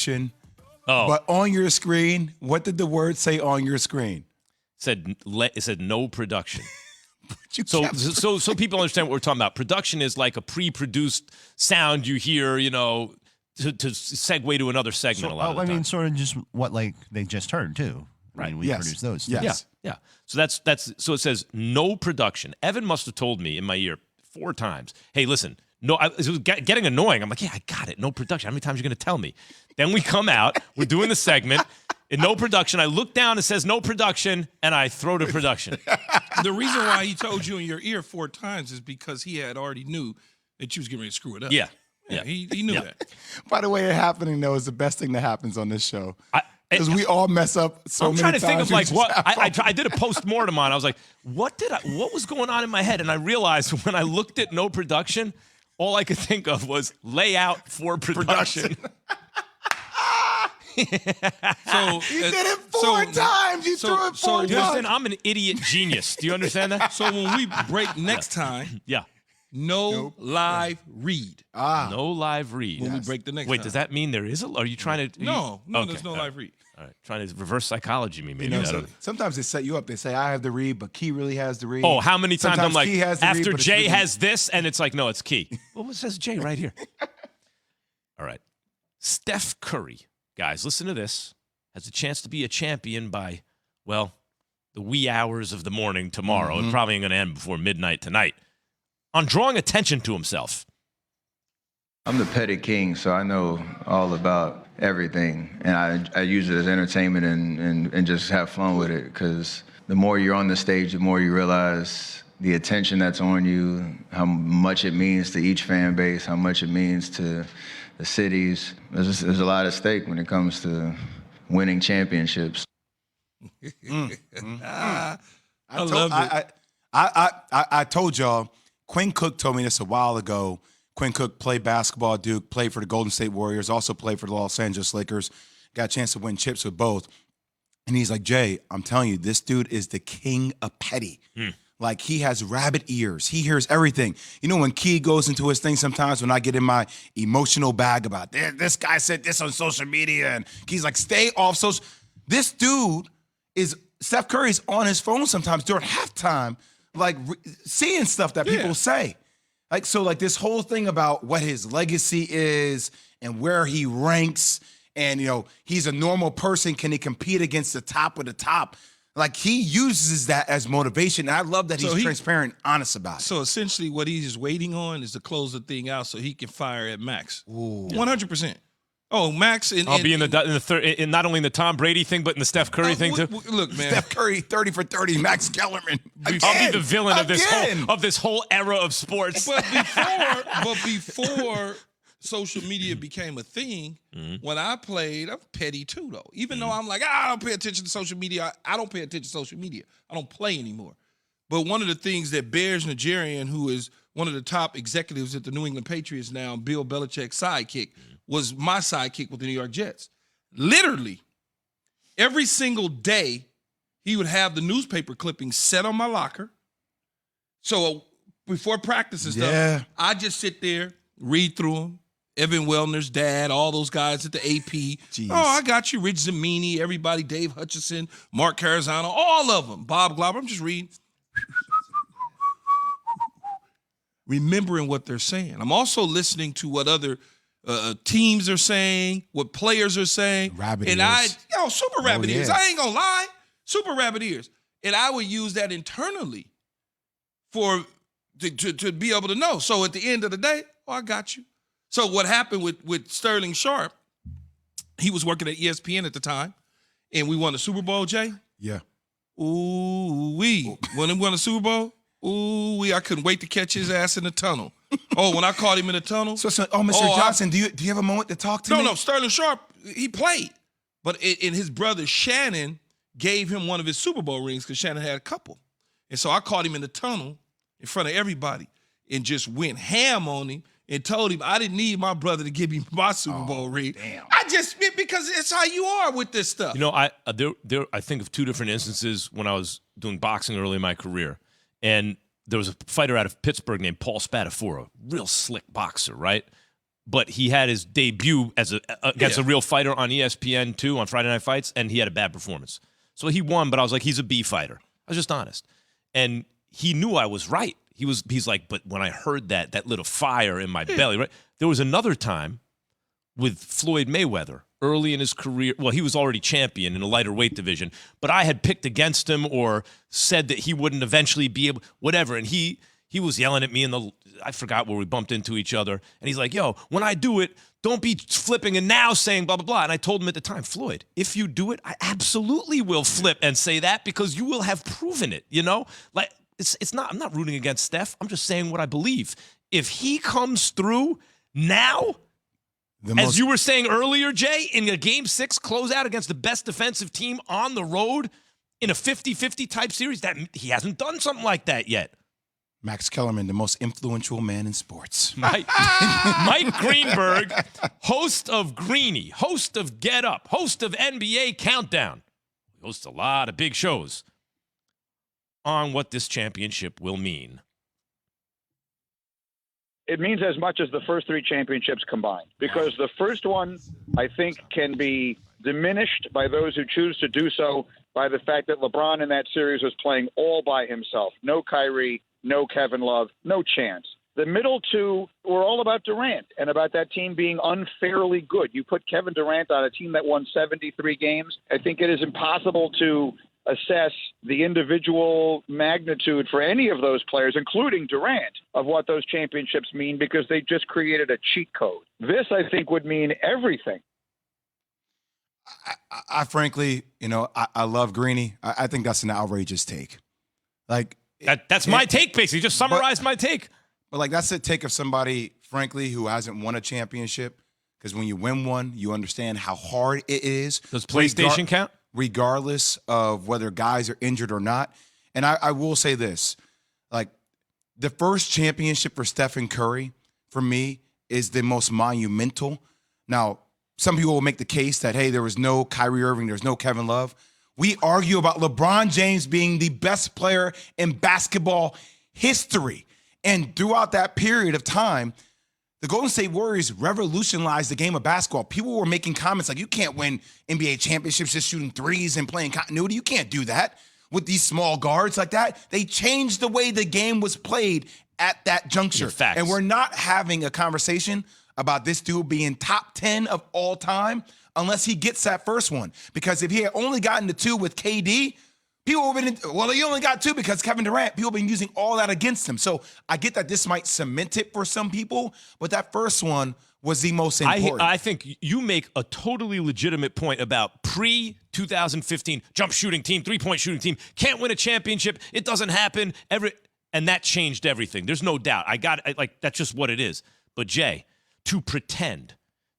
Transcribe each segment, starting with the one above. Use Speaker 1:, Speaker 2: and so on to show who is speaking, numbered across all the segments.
Speaker 1: production.
Speaker 2: Oh.
Speaker 1: But on your screen, what did the word say on your screen?
Speaker 2: It said no production.
Speaker 1: So
Speaker 2: people understand what we're talking about. Production is like a pre-produced sound you hear, to segue to another segment a lot of the time.
Speaker 3: Sort of just what they just heard too.
Speaker 2: Right.
Speaker 3: We produce those.
Speaker 1: Yes.
Speaker 2: Yeah. So so it says no production. Evan must have told me in my ear 4 times, hey, listen, it was getting annoying. I'm like, yeah, I got it. No production. How many times are you going to tell me? Then we come out, we're doing the segment, and no production. I look down, it says no production, and I throw to production.
Speaker 4: The reason why he told you in your ear 4 times is because he had already knew that you was getting ready to screw it up.
Speaker 2: Yeah.
Speaker 4: He knew that.
Speaker 1: By the way, it happening, though, is the best thing that happens on this show. Because we all mess up so many times.
Speaker 2: I'm trying to think of what I did a post-mortem on. I was like, what was going on in my head? And I realized when I looked at no production, all I could think of was layout for production.
Speaker 4: So
Speaker 1: you did it 4 times. You threw it 4 times.
Speaker 2: I'm an idiot genius. Do you understand that?
Speaker 4: So when we break next time, no live read.
Speaker 2: No live read.
Speaker 4: When we break the next
Speaker 2: Wait,
Speaker 4: time.
Speaker 2: does that mean there is a? Are you trying to?
Speaker 4: No,
Speaker 2: okay,
Speaker 4: there's no live read.
Speaker 2: All right, trying to reverse psychology me, maybe.
Speaker 1: Sometimes they set you up. They say, I have the read, but Key really has the read.
Speaker 2: Oh, how many times
Speaker 1: Sometimes
Speaker 2: I'm like,
Speaker 1: Key has the
Speaker 2: after
Speaker 1: read,
Speaker 2: Jay has this, and it's like, no, it's Key. Well, it says Jay right here. All right. Steph Curry, guys, listen to this, has a chance to be a champion by, well, the wee hours of the morning tomorrow. It probably ain't going to end before midnight tonight. On drawing attention to himself.
Speaker 5: I'm the petty king, so I know all about everything, and I use it as entertainment and just have fun with it, because the more you're on the stage, the more you realize the attention that's on you, how much it means to each fan base, how much it means to the cities. There's a lot at stake when it comes to winning championships.
Speaker 4: I love it.
Speaker 1: I told y'all, Quinn Cook told me this a while ago. Quinn Cook played basketball at Duke, played for the Golden State Warriors, also played for the Los Angeles Lakers, got a chance to win chips with both. And he's like, Jay, I'm telling you, this dude is the king of petty. Like, he has rabbit ears. He hears everything. You know, when Key goes into his thing sometimes, when I get in my emotional bag about this guy said this on social media, and Key's like, stay off social. This dude Steph Curry's on his phone sometimes during halftime, like seeing stuff that people say. Like, so like this whole thing about what his legacy is and where he ranks, and, he's a normal person. Can he compete against the top of the top? Like, he uses that as motivation. And I love that he's transparent, honest about it.
Speaker 4: So essentially what he's waiting on is to close the thing out so he can fire at Max. 100%. Oh, Max.
Speaker 2: I'll be in the third, in not only in the Tom Brady thing, but in the Steph Curry thing too.
Speaker 4: Look, man.
Speaker 1: Steph Curry, 30 for 30, Max Kellerman.
Speaker 2: I'll be the villain of this whole era of sports.
Speaker 4: But before social media became a thing, when I played, I'm petty too, though. Even though I'm like, I don't pay attention to social media. I don't pay attention to social media. I don't play anymore. But one of the things that Bears Nigerian, who is one of the top executives at the New England Patriots now, Bill Belichick's sidekick, was my sidekick with the New York Jets. Literally, every single day, he would have the newspaper clippings set on my locker. So before practice and stuff, I just sit there, read through them. Evan Wellner's dad, all those guys at the AP.
Speaker 1: Jeez.
Speaker 4: Oh, I got you. Rich Zamini, everybody, Dave Hutchison, Mark Carazano, all of them. Bob Glauber, I'm just reading. Remembering what they're saying. I'm also listening to what other teams are saying, what players are saying.
Speaker 1: Rabbit
Speaker 4: and
Speaker 1: ears.
Speaker 4: Super rabbit ears.
Speaker 1: Yeah.
Speaker 4: I ain't gonna lie. Super rabbit ears. And I would use that internally to be able to know. So at the end of the day, I got you. So what happened with Sterling Sharp, he was working at ESPN at the time, and we won the Super Bowl, Jay.
Speaker 1: Yeah.
Speaker 4: Ooh-wee. When we won the Super Bowl, ooh-wee, I couldn't wait to catch his ass in the tunnel. Oh, when I caught him in the tunnel.
Speaker 1: Mr. Johnson, do you have a moment to talk to me?
Speaker 4: No, Sterling Sharp, he played. But his brother Shannon gave him one of his Super Bowl rings because Shannon had a couple. And so I caught him in the tunnel in front of everybody and just went ham on him and told him I didn't need my brother to give me my Super Bowl ring.
Speaker 1: Damn.
Speaker 4: Because it's how you are with this stuff.
Speaker 2: I think of 2 different instances when I was doing boxing early in my career. And there was a fighter out of Pittsburgh named Paul Spadafora, real slick boxer, right? but he had his debut as against a real fighter on ESPN2 on Friday Night Fights, and he had a bad performance. So he won, but I was like, he's a B fighter. I was just honest. And he knew I was right. He's like, but when I heard that lit a fire in my belly, right? There was another time with Floyd Mayweather early in his career. Well, he was already champion in a lighter weight division, but I had picked against him or said that he wouldn't eventually be able, whatever. And he was yelling at me I forgot where we bumped into each other. And he's like, yo, when I do it, don't be flipping and now saying blah, blah, blah. And I told him at the time, Floyd, if you do it, I absolutely will flip and say that because you will have proven it, you know? Like, it's not, I'm not rooting against Steph. I'm just saying what I believe. If he comes through now, as you were saying earlier, Jay, in a Game 6 closeout against the best defensive team on the road in a 50-50 type series, that he hasn't done something like that yet.
Speaker 1: Max Kellerman, the most influential man in sports.
Speaker 2: Mike Greenberg, host of Greeny, host of Get Up, host of NBA Countdown. He hosts a lot of big shows on what this championship will mean.
Speaker 6: It means as much as the first 3 championships combined, because the first one, I think, can be diminished by those who choose to do so by the fact that LeBron in that series was playing all by himself. No Kyrie, no Kevin Love, no chance. The middle 2 were all about Durant and about that team being unfairly good. You put Kevin Durant on a team that won 73 games. I think it is impossible to assess the individual magnitude for any of those players, including Durant, of what those championships mean because they just created a cheat code. This, I think, would mean everything.
Speaker 1: I frankly, I love Greeny. I think that's an outrageous take. Like
Speaker 2: that's my take, basically. Just summarized my take.
Speaker 1: But like that's the take of somebody, frankly, who hasn't won a championship. Because when you win one, you understand how hard it is.
Speaker 2: Does PlayStation count?
Speaker 1: Regardless of whether guys are injured or not. And I will say this, like the first championship for Stephen Curry, for me, is the most monumental. Now, some people will make the case that, hey, there was no Kyrie Irving, there's no Kevin Love. We argue about LeBron James being the best player in basketball history. And throughout that period of time, the Golden State Warriors revolutionized the game of basketball. People were making comments like, you can't win NBA championships just shooting threes and playing continuity. You can't do that with these small guards like that. They changed the way the game was played at that juncture.
Speaker 2: Facts.
Speaker 1: And we're not having a conversation about this dude being top 10 of all time unless he gets that first one. Because if he had only gotten the 2 with KD, people would have been, well, he only got 2 because Kevin Durant. People have been using all that against him. So I get that this might cement it for some people, but that first one was the most important.
Speaker 2: I think you make a totally legitimate point about pre-2015 jump shooting team, three-point shooting team, can't win a championship. It doesn't happen. And that changed everything. There's no doubt. That's just what it is. But Jay, to pretend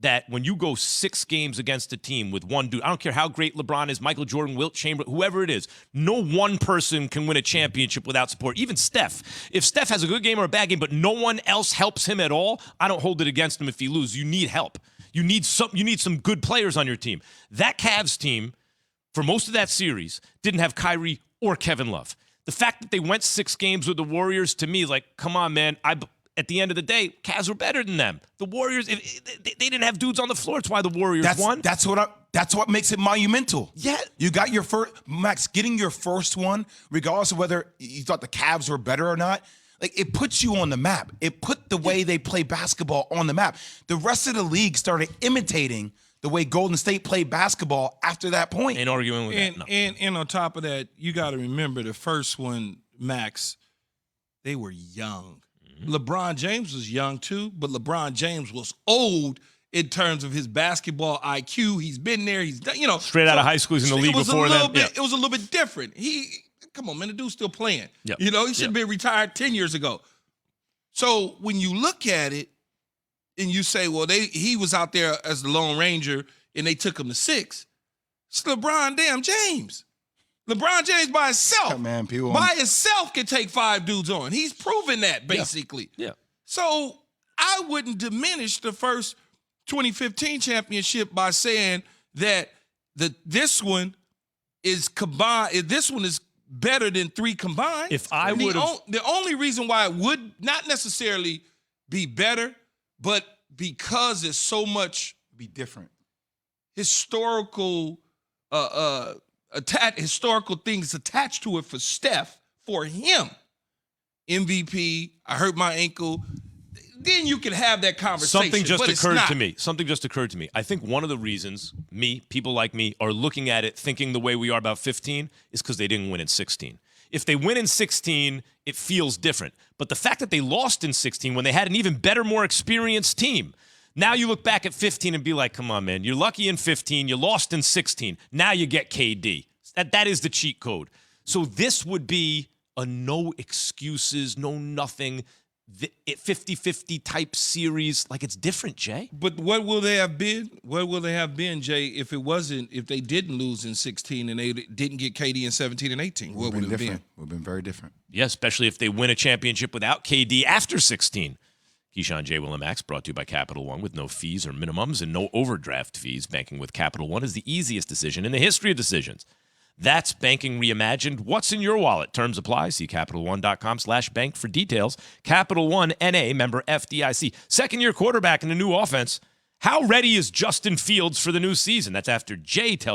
Speaker 2: that when you go 6 games against a team with one dude, I don't care how great LeBron is, Michael Jordan, Wilt Chamberlain, whoever it is, no one person can win a championship without support. Even Steph. If Steph has a good game or a bad game, but no one else helps him at all, I don't hold it against him if he loses. You need help. You need some good players on your team. That Cavs team, for most of that series, didn't have Kyrie or Kevin Love. The fact that they went 6 games with the Warriors, to me, is like, come on, man. At the end of the day, Cavs were better than them. The Warriors, they didn't have dudes on the floor. That's why the Warriors won.
Speaker 1: That's what makes it monumental.
Speaker 2: Yeah.
Speaker 1: You got your first, Max, getting your first one, regardless of whether you thought the Cavs were better or not, like it puts you on the map. It put the way they play basketball on the map. The rest of the league started imitating the way Golden State played basketball after that point.
Speaker 2: Ain't arguing with that. No.
Speaker 4: And on top of that, you got to remember the first one, Max, they were young. LeBron James was young too, but LeBron James was old in terms of his basketball IQ. He's been there. He's done,
Speaker 2: straight out of high school. He's in the league before that.
Speaker 4: It was a little bit different. Come on, man, the dude's still playing. Yep. He should have been retired 10 years ago. So when you look at it and you say, well, he was out there as the Lone Ranger and they took him to 6. It's LeBron damn James. LeBron James by himself, himself can take 5 dudes on. He's proven that, basically.
Speaker 2: Yeah.
Speaker 4: So I wouldn't diminish the first 2015 championship by saying that this one is combined. This one is better than 3 combined.
Speaker 2: If I would have,
Speaker 4: the only reason why it would not necessarily be better, but because it's so much
Speaker 1: Be different.
Speaker 4: historical historical things attached to it for Steph, for him. MVP, I hurt my ankle. Then you can have that conversation.
Speaker 2: Something just
Speaker 4: but it's
Speaker 2: occurred
Speaker 4: not.
Speaker 2: to me. Something just occurred to me. I think one of the reasons people like me, are looking at it thinking the way we are about 15 is because they didn't win in 16. If they win in 16, it feels different. But the fact that they lost in 16 when they had an even better, more experienced team, now you look back at 15 and be like, come on, man, you're lucky in 15, you lost in 16. Now you get KD. That is the cheat code. So this would be a no excuses, no nothing, 50-50 type series. Like, it's different, Jay.
Speaker 4: But what will they have been? What will they have been, Jay, if they didn't lose in 16 and they didn't get KD in 17 and 18? What would it have been?
Speaker 1: Would have been very different.
Speaker 2: Yeah, especially if they win a championship without KD after 16. Keyshawn, J. Will, and Max, brought to you by Capital One, with no fees or minimums and no overdraft fees. Banking with Capital One is the easiest decision in the history of decisions. That's banking reimagined. What's in your wallet? Terms apply. See CapitalOne.com/bank for details. Capital One, N.A., member FDIC. Second-year quarterback in the new offense. How ready is Justin Fields for the new season? That's after Jay tells